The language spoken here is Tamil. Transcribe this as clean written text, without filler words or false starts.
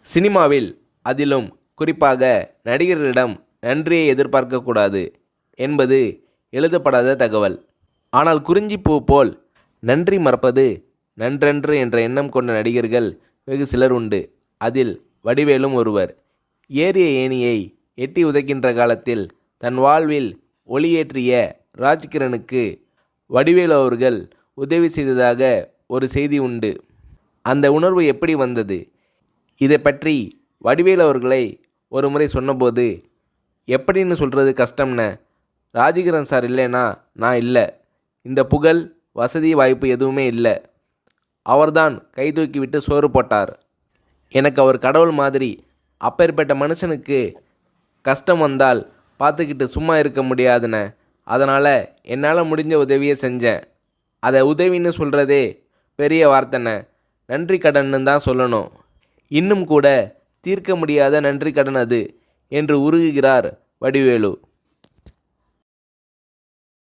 சினிமாவில் அதிலும் குறிப்பாக நடிகர்களிடம் நன்றியை எதிர்பார்க்கக்கூடாது என்பது எழுதப்படாத தகவல். ஆனால் குறிஞ்சிப்பூ போல் நன்றி மறப்பது நன்றன்று என்ற எண்ணம் கொண்ட நடிகர்கள் வெகு சிலர் உண்டு. அதில் வடிவேலும் ஒருவர். ஏறிய ஏணியை எட்டி உதைக்கின்ற காலத்தில் தன் வாழ்வில் ஒளியேற்றிய ராஜ்கிரனுக்கு வடிவேலு அவர்கள் உதவி செய்ததாக ஒரு செய்தி உண்டு. அந்த உணர்வு எப்படி வந்தது? இதை பற்றி வடிவேலு அவர்களை ஒரு முறை சொன்னபோது, எப்படின்னு சொல்கிறது கஷ்டம்ன, ராஜகிரண் சார் இல்லைனா நான் இல்லை, இந்த புகழ் வசதி வாய்ப்பு எதுவுமே இல்லை, அவர்தான் கை தூக்கி விட்டு சோறு போட்டார், எனக்கு அவர் கடவுள் மாதிரி, அப்பேற்பட்ட மனுஷனுக்கு கஷ்டம் வந்தால் பார்த்துக்கிட்டு சும்மா இருக்க முடியாதுண்ணே, அதனால் என்னால் முடிஞ்ச உதவியை செஞ்சேன், அதை உதவின்னு சொல்கிறதே பெரிய வார்த்தைண்ணே, நன்றி கடன்னு தான் சொல்லணும், இன்னும் கூட தீர்க்க முடியாத நன்றி கடன் அது என்று உருகுகிறார் வடிவேலு.